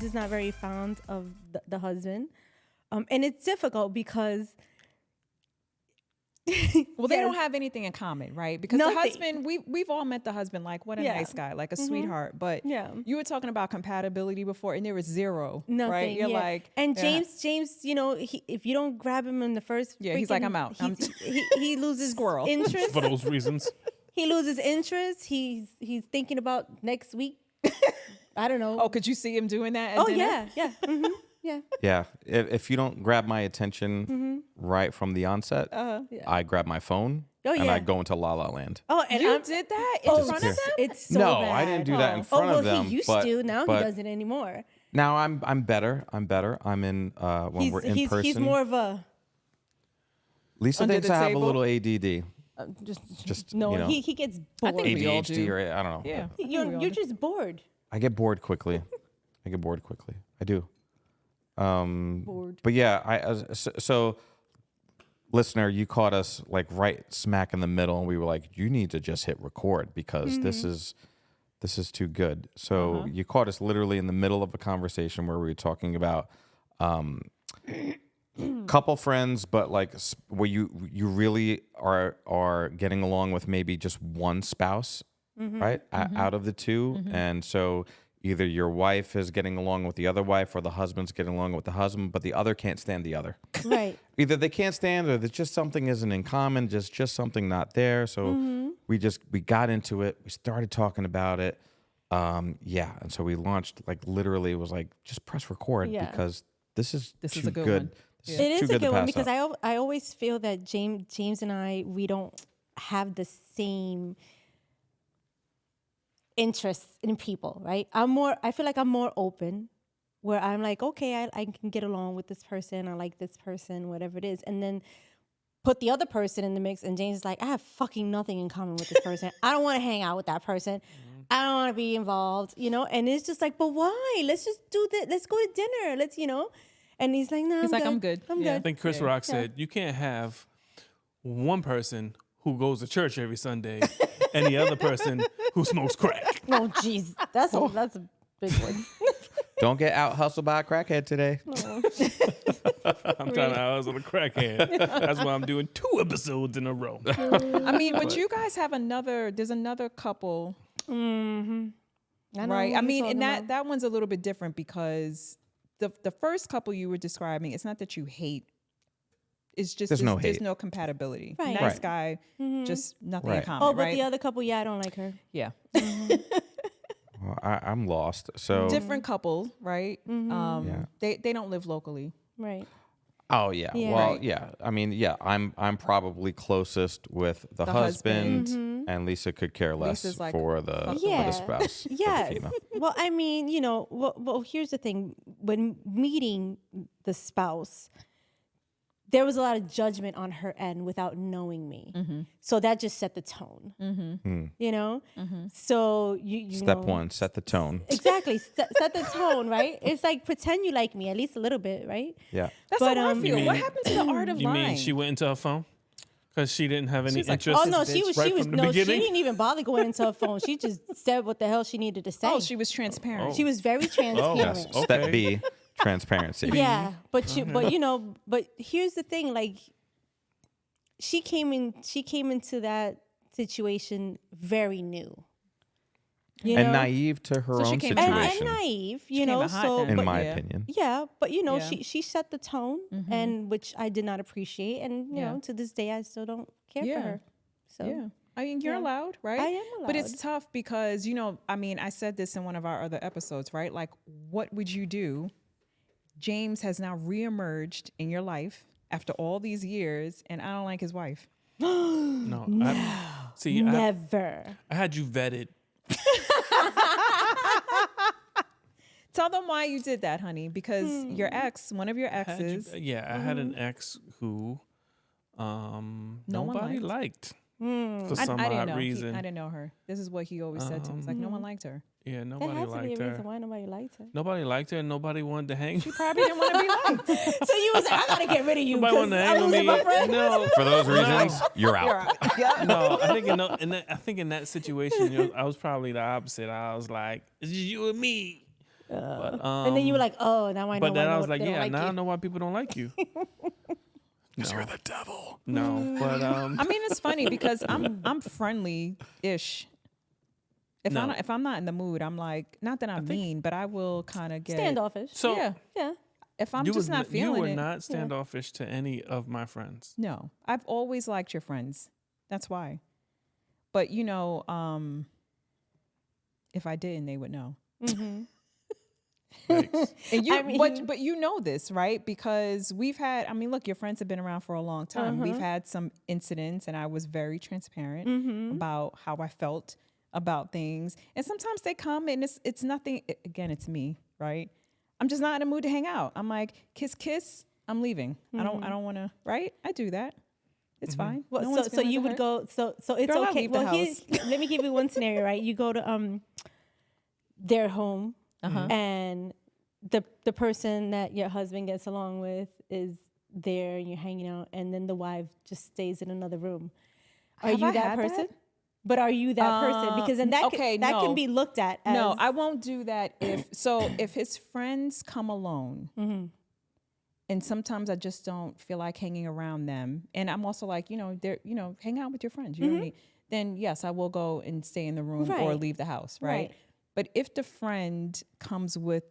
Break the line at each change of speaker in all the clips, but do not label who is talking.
James is not very fond of the husband. And it's difficult because...
Well, they don't have anything in common, right? Because
Nothing.
the husband, we've all met the husband, like, what a nice guy, like a sweetheart. But you were talking about compatibility before, and there was zero,
Nothing,
right? You're like...
And James, you know, if you don't grab him in the first...
he's like, I'm out.
He loses
Squirrel.
interest.
For those reasons.
He loses interest. He's thinking about next week. I don't know.
Oh, could you see him doing that at
Yeah.
dinner?
Yeah.
Yeah. If you don't grab my attention right from the onset, I grab my phone and I go into La La Land.
Oh, and
You did that in front of them?
It's so
No,
bad.
I didn't do that in front of them.
He used to. Now he doesn't anymore.
Now I'm better. I'm in when we're in person.
He's more of a...
Lisa
Under
thinks
the
I have a
table?
little ADD.
Just no.
you know,
He gets bored.
I think we all
ADHD
do.
or I don't know.
Yeah.
You're just bored.
I get bored quickly. I do.
Bored.
But yeah, so listener, you caught us like right smack in the middle, and we were like, you need to just hit record because this is too good. So you caught us literally in the middle of a conversation where we were talking about couple friends, but like where you really are getting along with maybe just one spouse, right? Out of the two. And so either your wife is getting along with the other wife or the husband's getting along with the husband, but the other can't stand the other.
Right.
Either they can't stand or there's just something isn't in common, just something not there. So we got into it. We started talking about it. And so we launched, like literally it was like, just press record because this is
a
too
good
good.
one.
This
It is
too
a
to
good one
pass
because
up.
I always feel that James and we don't have the same interests in people, right? I feel like I'm more open where I'm like, okay, I can get along with this person. I like this person, whatever it is. And then put the other person in the mix and James is like, I have fucking nothing in common with this person. I don't want to hang out with that person. I don't want to be involved, And it's just like, but why? Let's just do this. Let's go to dinner. Let's, And he's like, no,
I'm good.
I'm
Yeah.
I
good.
think Chris Rock said, you can't have one person who goes to church every Sunday and the other person who smokes crack.
Oh, jeez. That's a big one.
Don't get out hustled by a crackhead today.
I'm trying to hustle a crackhead. That's why I'm doing 2 episodes in a row.
I mean, but you guys have there's another couple, right? I mean, and that one's a little bit different because the first couple you were describing, it's not that you hate. It's just
There's no hate.
There's no compatibility.
Right.
Nice
Right.
guy, just nothing in
Right.
common.
Oh, but
right?
the other couple, I don't like her.
Yeah,
Well, I'm lost. So
different couple, right? They don't live locally.
Right.
Oh yeah.
Yeah.
Well,
Right.
yeah. I mean, yeah. I'm probably closest with the husband, and Lisa could care less
Lisa's like,
for the
fuck
Yeah.
for the spouse. for the
Yes.
female.
Well, I mean, well, here's the thing. When meeting the spouse, there was a lot of judgment on her end without knowing me. So that just set the tone. So you
Step
know,
one: set the tone.
Exactly. Set the tone, right? It's like pretend you like me, at least a little bit, right?
Yeah.
That's
But,
how I feel.
mean-
What happened to the art of
You
lying?
mean she went into her phone? Because she didn't have any
She's like,
interest
Oh no, she was
right
she was
from the
no, she
beginning?
didn't even bother going into her phone. She just said what the hell she needed to say.
Oh, she was transparent.
She was very transparent.
Yes.
Okay.
Step B: transparency.
Yeah, but here's the thing: like, she came into that situation very new,
And naive to her
So she
own
came
situation.
and naive,
came hot
So,
then.
in
but,
my
yeah.
opinion.
yeah, but
Yeah.
she set the tone, and which I did not appreciate, and you know, to this day, I still don't care
Yeah.
for her. So
Yeah. I mean, you're
Yeah.
allowed, right?
I am
But it's
allowed.
tough because, I mean, I said this in one of our other episodes, right? Like, what would you do? James has now reemerged in your life after all these years, and I don't like his wife.
No. See,
never.
I had you vetted.
Tell them why you did that, honey, because your ex, one of your
I
exes,
had an ex who
one
nobody liked. For some
I didn't
odd
know.
reason.
I didn't know her. This is what he always said to me. It's like, no one liked her.
Yeah,
That
nobody
has to be a
liked
reason
her.
why nobody liked her.
Nobody liked her and nobody wanted to hang.
She probably didn't want to be liked.
So you was like, I gotta get rid of you
Nobody
because
wanted to
I
hang with
losing
me.
my friend.
No,
For those reasons, you're out.
no. I think in that situation, I was probably the opposite. I was like, it's just you and me.
And then you were like, oh, now I know.
But then
why
I was
they
like,
don't
yeah,
like
now I
you.
know why people don't like you. No.
You're the devil.
No, but
I mean, it's funny because I'm friendly-ish.
No.
If I'm not in the mood, I'm like, not that I'm mean, but I will kind of get
Standoffish.
so
Yeah.
Yeah.
If I'm
you
just
was
not
you
feeling
were
it.
not standoffish to any of my friends.
No, I've always liked your friends. That's why. But if I didn't, they would know.
Thanks.
And you,
I mean-
but you know this, right? Because we've had. I mean, look, your friends have been around for a long time. We've had some incidents, and I was very transparent about how I felt about things. And sometimes they come, and it's nothing. Again, it's me, right? I'm just not in a mood to hang out. I'm like, kiss, kiss. I'm leaving. I don't want to. Right? I do that. It's fine.
Well,
No one's
so
feelings
you
are
would
hurt.
go. So it's
Girl, I'll
okay.
leave the
Well,
house.
let me give you one scenario. Right, you go to their home, and the person that your husband gets along with is there, and you're hanging out, and then the wife just stays in another room. Are
Have
you
I
that
had that?
person? But are you that person? Because then that
okay,
that
no.
can be looked at as
No, I won't do that if his friends come alone. And sometimes I just don't feel like hanging around them. And I'm also like, hang out with your friends. You don't need. Then yes, I will go and stay in the room or
Right.
leave the house, right?
Right.
But if the friend comes with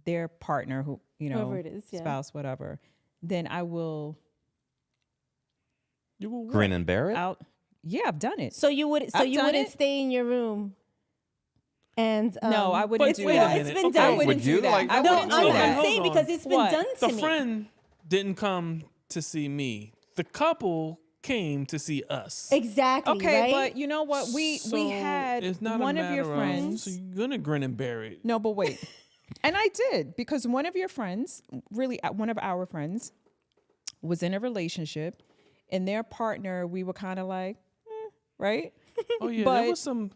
their partner, who
Whoever it is, yeah.
spouse, whatever, then I will
You will what?
Grin and bear it.
out. Yeah, I've done it.
So you would. So
I've
you
done
wouldn't
it.
stay in your room. And
No, I wouldn't
it's
do
been,
that.
It's been
Okay.
done.
I wouldn't
Would you?
do that.
Like,
I
No,
wouldn't
I'm
do
Okay,
that.
hold
saying
on.
because it's been
What?
done to
The
me.
friend didn't come to see me. The couple came to see us.
Exactly.
Okay,
right?
but you know what? We
So
had
it's not
one
a
of your
matter
friends.
So you're gonna grin and bear it.
No, but wait. And I did because one of your friends, really one of our friends, was in a relationship, and their partner, we were kind of like, right?
Oh yeah,
But-
there was some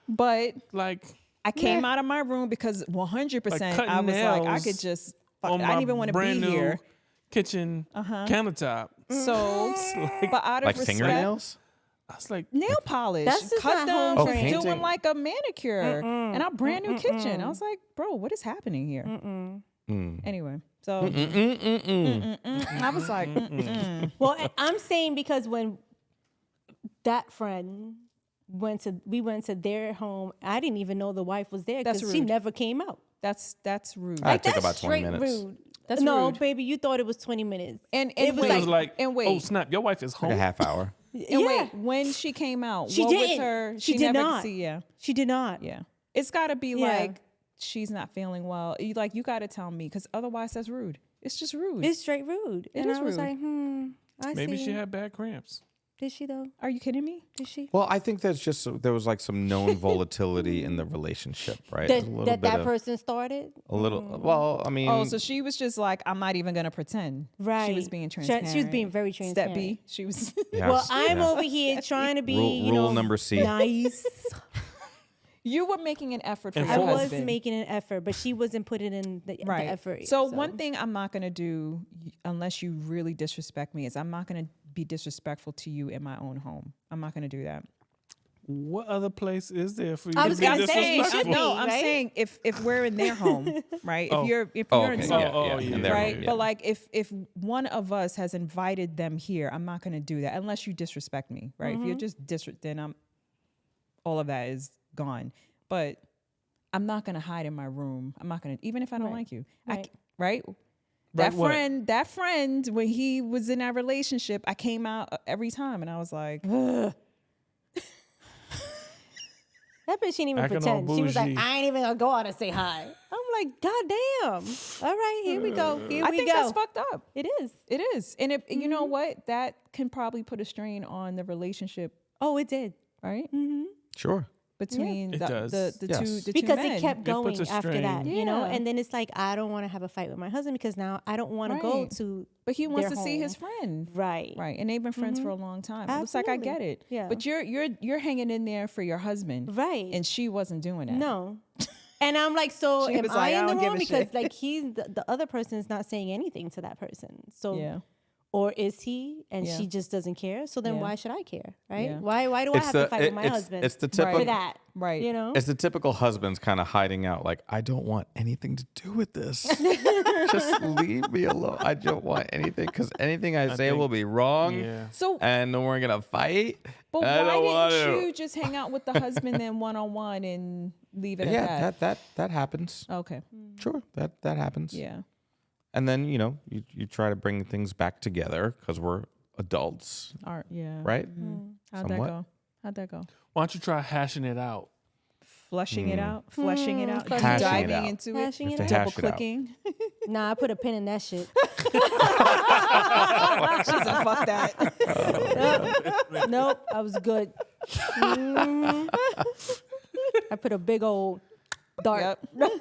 But
like
I came out of my room because 100%
cutting
I was like, I
nails
could just, fuck,
on
I
my
didn't even want to
brand
be
new
here.
kitchen countertop.
So, but out of
Like
respect,
fingernails.
I was like,
nail polish,
That's just
cut
not
them,
home
just
training.
doing
Painting.
like a manicure, and a brand new kitchen. I was like, bro, what is happening here? Anyway, so I was like,
well, I'm saying because when that friend we went to their home, I didn't even know the wife was there
That's
because she
rude.
never came out.
that's rude.
I took
That's
about 20
straight
minutes.
rude.
That's
no,
rude.
baby, you thought it was 20 minutes.
And
it was
it was like,
and wait,
oh snap, your wife is home.
Like a half hour.
and
yeah,
wait, when she came out,
She
what was
didn't.
her?
She did
never
not.
See, yeah,
she did not.
yeah. It's got to be
Yeah.
like she's not feeling well. You got to tell me because otherwise that's rude. It's just rude.
It's straight rude. And
is
I was
rude.
like, I
Maybe
see.
she had bad cramps.
Did she though?
Are you kidding me?
Did she?
Well, I think there was like some known volatility in the relationship, right?
That
A little
that,
bit
that
of-
person started?
A little. Well, I mean.
Oh, so she was just like, I'm not even gonna pretend.
Right.
She was being
She was
transparent.
being very
Step
transparent.
B. She was.
yes,
Well, I'm
yeah.
over here trying to be,
Rule number C.
nice.
You were making an effort for
And
your
I
full-
was
husband.
making an effort, but she wasn't putting in the
right.
effort.
So one thing I'm not gonna do unless you really disrespect me is I'm not gonna be disrespectful to you in my own home. I'm not gonna do that.
What other place is there for you
I
to
was
be
gonna say,
disrespectful?
should be.
No, I'm
right?
saying if we're in their home, right?
Oh.
If you're
Oh,
in
okay.
some-
Yeah,
Oh,
yeah.
yeah.
And they're-
right?
yeah.
But like if one of us has invited them here, I'm not gonna do that unless you disrespect me, right? If you're just then all of that is gone. But I'm not gonna hide in my room. I'm not gonna even if I don't
Right.
like you.
Right.
Right? That
what?
friend, when he was in that relationship, I came out every time and I was like,
That bitch didn't even
Acting all
pretend. She was like,
bougie.
I ain't even gonna go out and say hi. I'm like, God damn. All right, here we go. Here
I
we
think
go.
that's fucked up.
It is.
It is. And you know what? That can probably put a strain on the relationship,
Oh, it did.
right?
Sure.
Between
It does.
the
Yes.
two
Because
men.
it kept
It puts
going
a
after that,
strain.
you know?
Yeah.
And then it's like, I don't want to have a fight with my husband because now I don't want to go
Right.
to
But he wants
their
to see his
home.
friend.
Right.
Right. And they've been friends for a long time. It looks like I get
Absolutely.
it.
Yeah.
But you're hanging in there for your husband.
Right.
And she wasn't doing that.
No. And I'm like, so
She
am
was
I
like, I
in the
don't give
wrong?
a
Because
shit.
like the other person is not saying anything to that person. So
Yeah.
Or is he? And
Yeah.
she just doesn't care. So then
Yeah.
why should I care? Right?
Yeah.
Why do I have to fight with my husband
It's the typical.
for that?
Right.
You know?
It's the typical husband's kind of hiding out, like, I don't want anything to do with this. Just leave me alone. I don't want anything, because anything I say will be wrong.
Yeah.
So,
And then we're gonna fight.
but
I don't
why
want
didn't
to.
you just hang out with the husband then one-on-one and leave it at
Yeah, that happens.
Okay.
Sure, that happens.
Yeah.
And then you try to bring things back together because we're adults,
Yeah.
right?
How'd
Somewhat.
that go? How'd that go?
Why don't you try hashing it out?
Fleshing it out, fleshing it out,
Hashing it
diving
out.
into
Hashing
it,
it
to
out.
double
hash it out.
clicking.
Nah, I put a pin in that shit.
She said, "Fuck that."
Nope, I was good. Mhm. I put a big old dart.
Yep.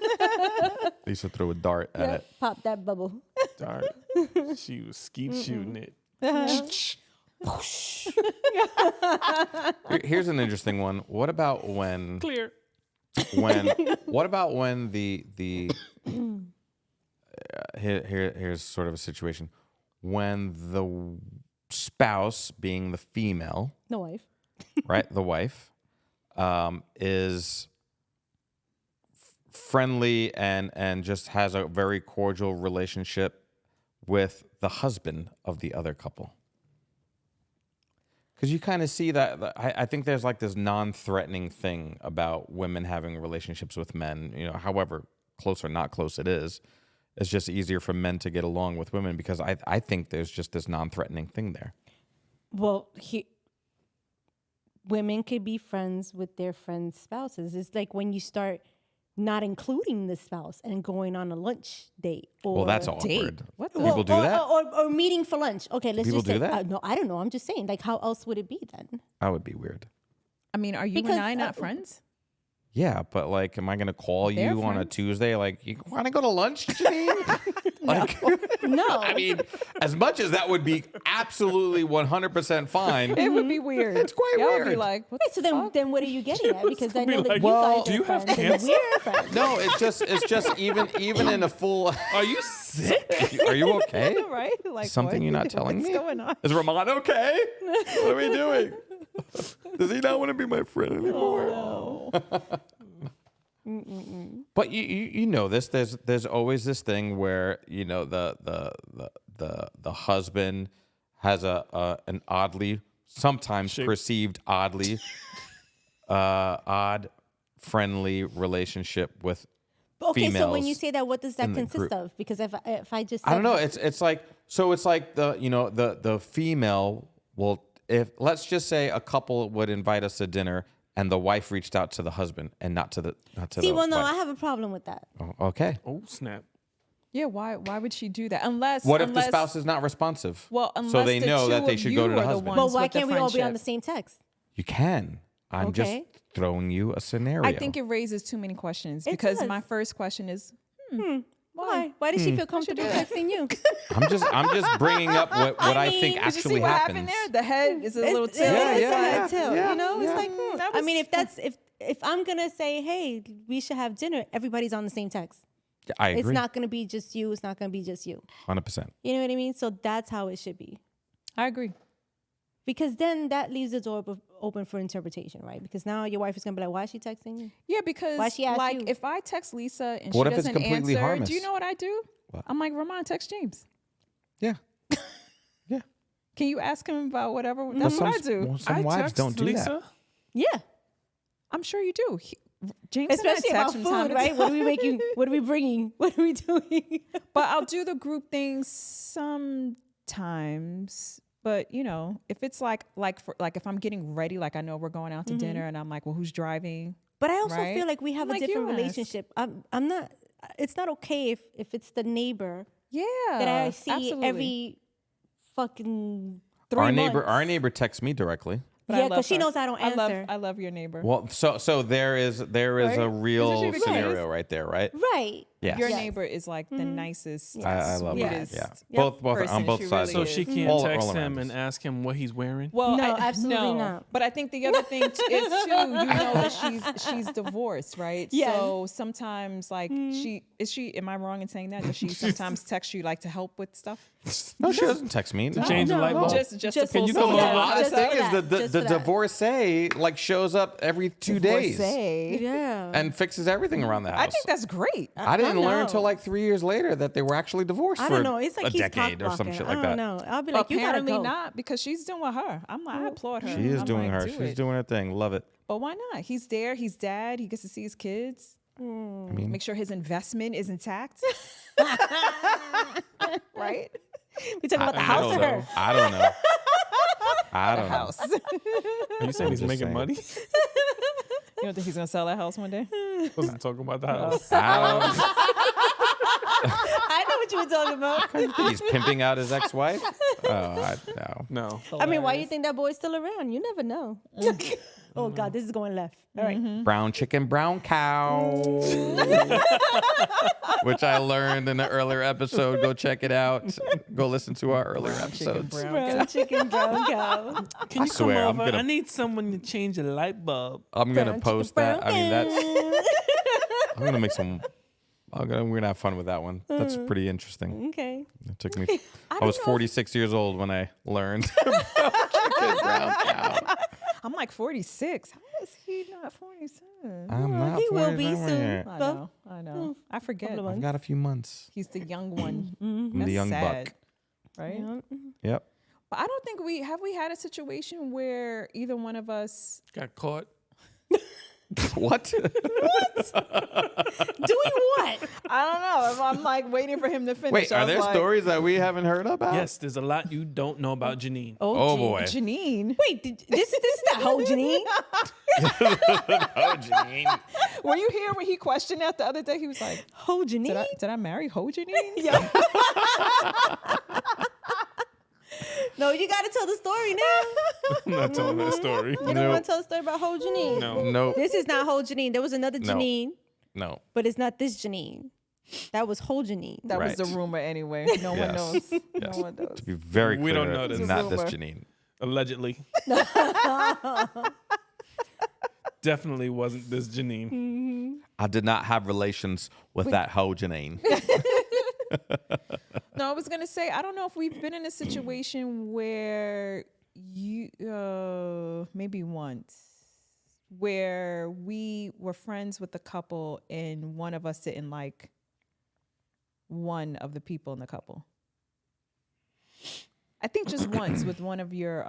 Lisa threw a dart at
Yep,
it.
pop that bubble.
Darn. She was skeet shooting it.
Here's an interesting one. What about when
Clear.
what about when the here's sort of a situation when the spouse, being the female,
No wife.
right, the wife, is friendly and just has a very cordial relationship with the husband of the other couple. Because you kind of see that. I think there's like this non-threatening thing about women having relationships with men. However close or not close it is, it's just easier for men to get along with women because I think there's just this non-threatening thing there.
Well, women could be friends with their friends' spouses. It's like when you start not including the spouse and going on a lunch date. Or
Well, that's
date.
awkward.
What the-
People do that?
Or meeting for lunch. Okay, let's
People
just say.
do that?
No, I don't know. I'm just saying. Like, how else would it be then?
That would be weird.
I mean, are you
Because,
and I not friends?
Yeah, but like, am I going to call
They're
you on a
friends.
Tuesday? Like, you want to go to lunch, Janine? Like,
No.
I mean, as much as that would be absolutely 100% fine,
It would be weird.
It's quite
Y'all would be
weird.
like, what
Wait, so then what are you getting at? Because I know that
like,
you
well,
guys
do
are
you have
friends and
cancer?
we're friends.
no, it's just even in a full.
Are you sick?
Are you okay?
right? Like
Something
what?
you're not telling
What's
me?
going on?
Is Ramahn okay? What are we doing? Does he not want to be my friend anymore? But you know this. There's always this thing where the husband has an oddly, sometimes perceived oddly, odd friendly relationship with
Okay, so when
females
you say that, what does that
in the
consist
group.
of? Because if I just
I don't
said-
know. It's like the female will, if let's just say a couple would invite us to dinner and the wife reached out to the husband and not to the
See,
the
well, no,
wife.
I have a problem with that.
Oh, okay.
Oh, snap.
Yeah, why would she do that? Unless
What if the spouse is not responsive?
Well,
so
unless
they
the
know
two
that they
of
should
you
go to
are
the
the
husband.
ones
But why
with the
can't we all be on the
friendship.
same text?
You can. I'm just
Okay.
throwing you a scenario.
I think it raises too many questions
It
because
does.
my first question is,
Why? Why did she feel comfortable texting you?
I'm just bringing up what I
mean,
think
did you
did you
actually
see what
happens.
happened there? The head is a little
It's
tilt.
a
yeah,
head tilt,
yeah,
you know, it's
yeah.
like,
That
I mean,
was-
if I'm gonna say, hey, we should have dinner, everybody's on the same text.
I agree.
It's not gonna be just you. It's not gonna be just you.
100%.
You know what I mean? So that's how it should be.
I agree.
Because then that leaves the door open for interpretation, right? Because now your wife is gonna be like, why is she texting you?
Yeah, because
Why she asked
like
you?
if I text Lisa and
What
she
if it's
doesn't
completely
answer,
harmless?
do you know what I do?
What?
I'm like, Ramahn, text James.
Yeah. Yeah.
Can you ask him about whatever?
Well,
That's what I
some-
do.
well, some
I
wives
text
don't do
Lisa.
that.
Yeah.
I'm sure you do. James
Especially
and I
about
text from time
food,
to
right?
time.
What are we making? What are we bringing? What are we doing?
But I'll do the group things sometimes. But if it's like if I'm getting ready, like I know we're going out to dinner, and I'm like, well, who's driving?
But I also
Right?
feel like we have
Like
a different
you asked.
relationship. I'm not. It's not okay if it's the neighbor
Yeah,
that I see
absolutely.
every fucking 3
Our
months.
neighbor texts me directly.
But I
Yeah,
love
because she
her.
knows I don't answer.
I love your neighbor.
Well, so there is a real
Right?
scenario
Isn't she
right there, right?
Right.
Yes.
Your
Yes.
neighbor is like the nicest.
I love that.
sweetest
Yeah.
Yep.
Both
person.
on both
She
sides.
really
So
is.
she can't
All
text
around
him
us.
and ask him what he's wearing.
Well,
No, absolutely not.
But I think the other thing is too, you know that she's divorced, right?
Yes.
So sometimes like am I wrong in saying that? Does she sometimes text you like to help with stuff?
No, she doesn't text me. No.
Change the light bulb.
Just
Just
to pull
you
some
come
of
over?
that
The
out.
oddest
Just for
thing is
that.
the
Just for that.
divorcee like shows up every 2 days
Divorcee.
Yeah.
and fixes everything around the house.
I think that's great.
I didn't learn
know.
until like 3 years later that they were actually divorced
I
for
don't know. It's like
a
he's
decade or some
cock-blocking.
shit like
I
that.
don't know. I'll be like, you gotta
Apparently
go.
not, because she's doing her. I applaud her.
She is
I'm
doing
like,
her.
do
She's
it.
doing her thing. Love it.
But why not? He's there. He's dad. He gets to see his kids.
I mean,
Make sure his investment is intact. Right?
We talking about the
I
house
don't
or
know.
her?
I don't know. I don't know.
House.
Are you saying he's
just
making
saying.
money?
You don't think he's gonna sell that house one day?
Wasn't talking about the house.
I know what you were talking about.
He's pimping out his ex-wife. No.
No.
I mean, why do you think that boy's still around? You never know. Oh God, this is going left. All right.
Brown chicken, brown cow. Which I learned in an earlier episode. Go check it out. Go listen to our earlier episodes.
Brown chicken, brown cow.
Can you
swear,
come
I'm
over?
gonna-
I need someone to change the light bulb.
I'm gonna
Brown
post
chicken,
that. I mean,
brown
that's. I'm gonna make some. We're gonna have fun with that one. That's pretty interesting.
Okay.
It took me. I was 46 years old when I learned about chicken, brown cow.
I'm like 46. How is he not 47?
I'm not.
He will
47
be soon.
yet.
I know. I forget.
I've got a few months.
He's the young one.
I'm the
That's
young
sad,
buck.
right?
Yep.
But I don't think we had a situation where either one of us.
Got caught.
What?
Doing what?
I don't know. I'm like waiting for him to finish.
Wait,
I
are
was
there
like,
stories that we haven't heard about?
Yes, there's a lot you don't know about Janine.
Oh boy.
Janine.
Wait, this is that whole Janine?
Oh, Janine.
Were you here when he questioned that the other day? He was like,
Whole Janine?
did I marry Ho Janine?
Yeah. No, you got to tell the story now.
I'm not telling that story.
You don't want to tell the story about whole Janine?
No.
No.
This is not whole Janine. There was another
No.
Janine,
No.
but it's not this Janine. That was whole Janine.
That was
Right.
the rumor anyway. No one
Yes.
knows.
Yes.
No one knows.
To be very
We
clear,
don't know this.
not this
Rumor.
Janine.
Allegedly. Definitely wasn't this Janine.
I did not have relations with that hoe Janine.
No, I was gonna say I don't know if we've been in a situation where you maybe once where we were friends with a couple and one of us didn't like one of the people in the couple. I think just once with one of your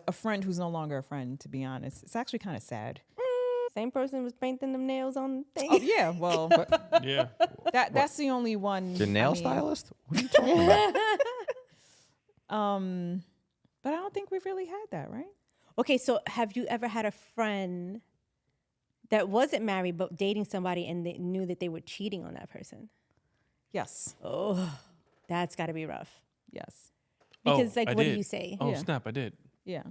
a friend who's no longer a friend, to be honest. It's actually kind of sad.
Same person was painting them nails on the thing.
Oh yeah, well
Yeah.
that's the only one.
Your nail
I mean,
stylist? What are you talking about?
But I don't think we've really had that, right?
Okay, so have you ever had a friend that wasn't married but dating somebody and they knew that they were cheating on that person?
Yes.
Oh, that's got to be rough.
Yes.
Because,
Oh,
like,
I
what do
did.
you say?
Oh,
Yeah.
snap, I did.
Yeah.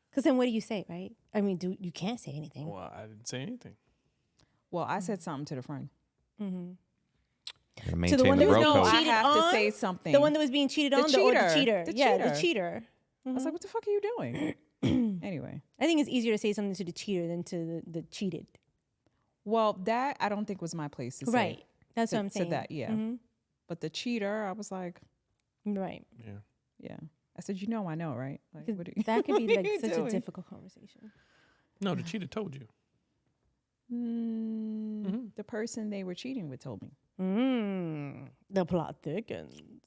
Because then what do you say, right? I mean, you can't say anything.
Well, I didn't say anything.
Well, I said something to the friend.
Gotta maintain
one
the
that was
bro
no
code.
I
cheated
have
on?
to say something.
The one that was being cheated
The
on, or the
cheater.
cheater?
The
Yeah, the
cheater.
cheater.
I was like, what the fuck are you doing? Anyway.
I think it's easier to say something to the cheater than to the cheated.
Well, that I don't think was my place to say.
Right. That's
to,
what I'm saying.
To that, yeah. But the cheater, I was like,
Right.
Yeah.
yeah. I said, I know, right? Like,
'Cause
what are you,
that could be
what are
like
you
such a
doing?
difficult conversation.
No, the cheater told you.
The person they were cheating with told me.
The plot thickens.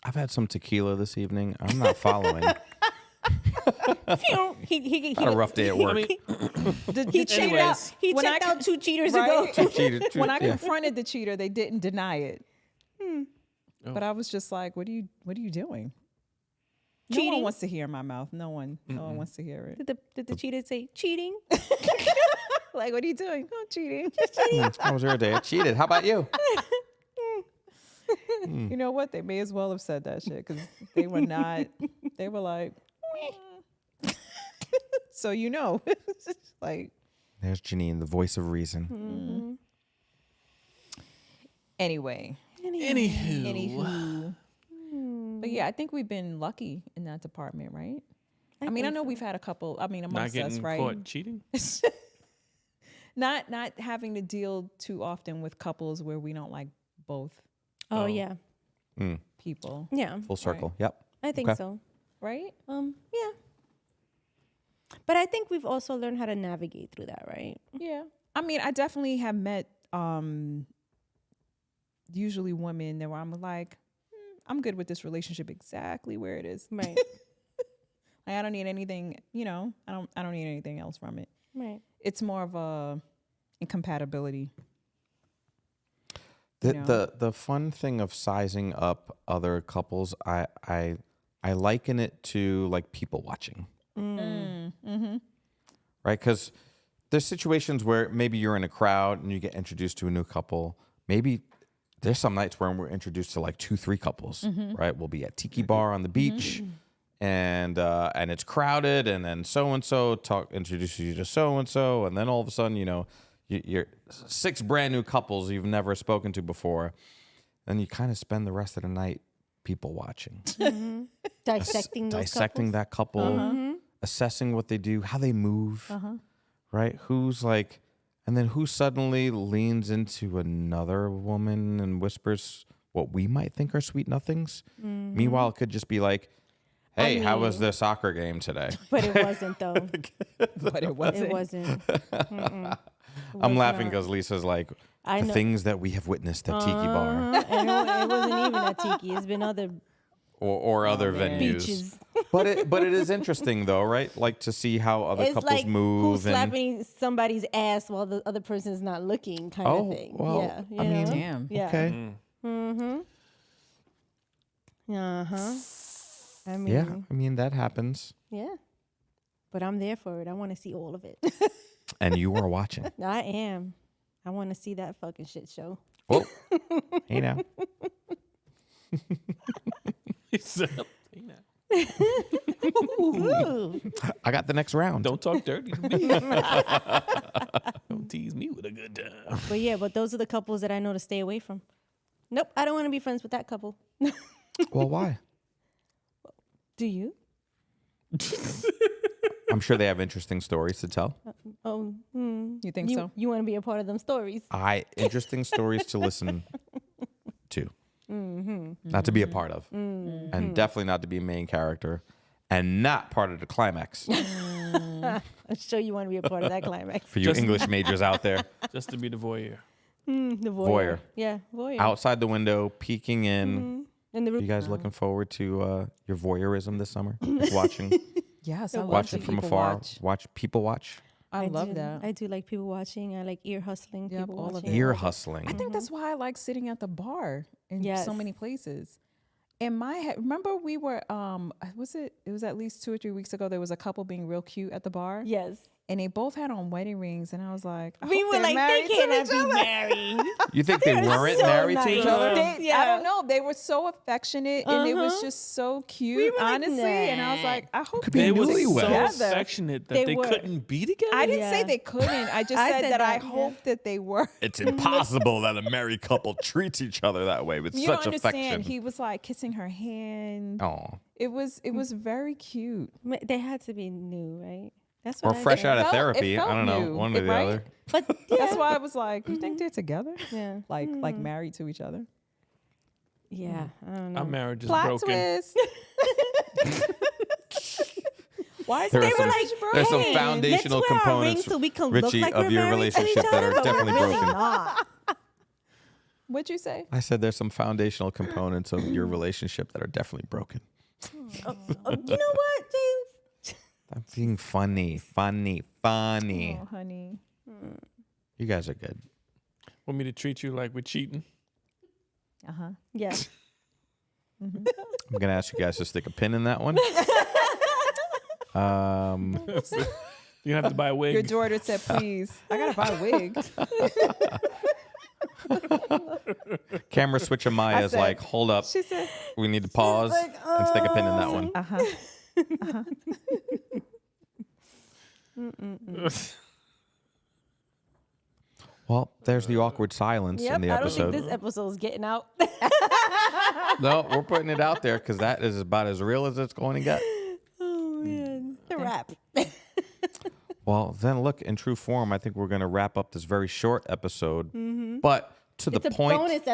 I've had some tequila this evening. I'm not following.
he
Had a rough day at work.
I mean,
He cheated out.
Anyways.
He
When
checked
I
out 2 cheaters
Right?
ago.
Cheated.
When I
Yeah.
confronted the cheater, they didn't deny it. But I was just like, what are you doing? No one
Cheating?
wants to hear my mouth. No one wants to hear it.
Did the cheater say cheating?
Like, what are you doing? Oh, cheating.
How was your day? I cheated. How about you?
You know what? They may as well have said that shit because they were not. They were like, so like
There's Janine, the voice of reason.
Anyway.
Anywho.
But yeah, I think we've been lucky in that department, right? I mean, I know we've had a couple,
Not
amongst us,
getting
right?
caught cheating.
Not having to deal too often with couples where we don't like both
Oh yeah,
people,
yeah.
Full circle. Yep.
I think
Okay.
so.
right?
Yeah. But I think we've also learned how to navigate through that, right?
Yeah. I mean, I definitely have met usually women that where I'm like, I'm good with this relationship exactly where it is.
Right.
Like, I don't need anything, I don't need anything else from it.
Right.
It's more of a incompatibility.
The fun thing of sizing up other couples, I liken it to like people watching. Right? Because there's situations where maybe you're in a crowd and you get introduced to a new couple. Maybe there's some nights where we're introduced to like 2-3 couples, right? We'll be at Tiki Bar on the beach, and it's crowded, and then so and so introduces you to so and so, and then all of a sudden, you're 6 brand new couples you've never spoken to before, and you kind of spend the rest of the night people watching,
Dissecting those
dissecting
couples.
that couple, assessing what they do, how they move, right? Who's like, and then who suddenly leans into another woman and whispers what we might think are sweet nothings. Meanwhile, it could just be like, hey, how was the soccer game today?
But it wasn't though.
But it wasn't.
It wasn't.
I'm
was
laughing
not.
because Lisa's like,
I
the
know.
things that we have witnessed at Tiki Bar
And it wasn't even at Tiki. It's been other
or other
man.
venues.
beaches.
But it is interesting though, right? Like to see how other
It's
couples
like
move.
who's slapping somebody's ass while the other person is not looking, kind
Oh,
of thing.
well,
Yeah, you
I mean,
know?
Damn.
Yeah.
Okay.
I mean,
Yeah, I mean that happens.
yeah. But I'm there for it. I want to see all of it.
And you are watching.
I am. I want to see that fucking shit show.
Oh, hey now.
He said, "Hey, now,
Ooh.
I got the next round.
don't talk dirty to me. Don't tease me with a good time."
But those are the couples that I know to stay away from. Nope, I don't want to be friends with that couple.
Well, why?
Do you?
I'm sure they have interesting stories to tell.
Oh,
You think so?
You want to be a part of them stories?
Interesting stories to listen to, not to be a part of, and definitely not to be a main character, and not part of the climax
I'm sure you want to be a part of that climax.
for you English majors out there.
Just to be the voyeur.
The
Voyeur.
Yeah, voyeur.
Outside the window, peeking in.
In the
You guys looking forward to your voyeurism this summer? Like watching,
Yes, I love
watching
to
from
people
afar.
watch.
Watch people watch.
I love
do.
that.
I do like people watching. I like ear hustling.
Yep,
People
all of
watching.
it.
Ear hustling.
I think that's why I like sitting at the bar in
Yes.
so many places. In my head, remember we were it was at least 2 or 3 weeks ago, there was a couple being real cute at the bar.
Yes.
And they both had on wedding rings, and I was like, I
We
hope
were
they're
like,
married
they
to
cannot
each
be
other.
married.
You think they weren't
so
married to
nice.
each other?
I don't know. They were so affectionate, and it was just so cute,
were like,
honestly. And I was like, I hope
Could be
They were so
newlyweds.
together.
affectionate that
They
they
were.
couldn't be together.
I didn't say
Yeah.
they couldn't. I just
I
said
said
that I
that, yeah.
hope that they were.
It's impossible that a married couple treats each other that way with
You
such
don't understand.
affection.
He was like kissing her hand.
Oh,
It was very cute.
They had to be new, right? That's
or
what I
fresh
think.
out of
felt- it
therapy. I
felt
don't know,
new,
one or the
right?
other.
But yeah,
That's why I was like, you think they're together?
yeah,
Like married to each other?
yeah. I don't know.
Our marriage is
Plot
broken.
twist. Why is
There
it
are
They
some-
were like,
there's some
hey,
foundational
let's wear our
components,
rings so we can
Richie,
look like
of
we're
your
married to
relationship
each
that
other,
are
but we're
definitely
really
broken.
not.
What'd you say?
I said there's some foundational components of your relationship that are definitely broken.
Oh, you know what, James?
I'm being funny.
Oh, honey.
You guys are good.
Want me to treat you like we're cheating?
Yeah.
I'm gonna ask you guys to stick a pin in that one.
You have to buy a wig.
Your daughter said, please. I got to buy a wig.
Camera switch of Maya is
said-
like, hold up.
She said,
We need to pause and stick a pin in that one. Well, there's the awkward silence in the
I don't
episode.
think this episode is getting out.
No, we're putting it out there because that is about as real as it's going to get.
Oh man, the wrap.
Well, then look, in true form, I think we're going to wrap up this very short episode. But to the
It's a
point,
bonus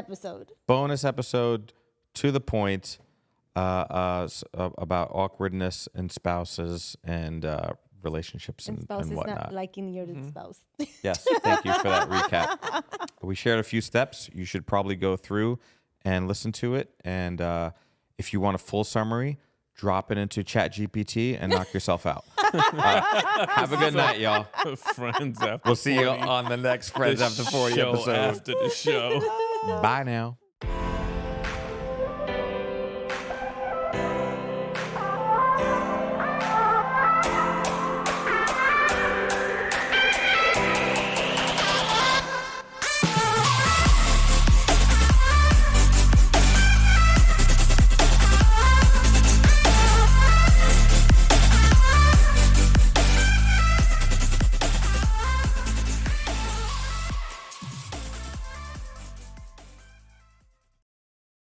episode.
to the point about awkwardness in spouses and relationships and
Spouse is
whatnot.
not liking your spouse.
Yes, thank you for that recap. We shared a few steps. You should probably go through and listen to it. And if you want a full summary, drop it into ChatGPT and knock yourself out. Have a good night, y'all.
Friends after
We'll see you
40.
on the next Friends
The
After 40
show
episode.
after the show.
Bye now.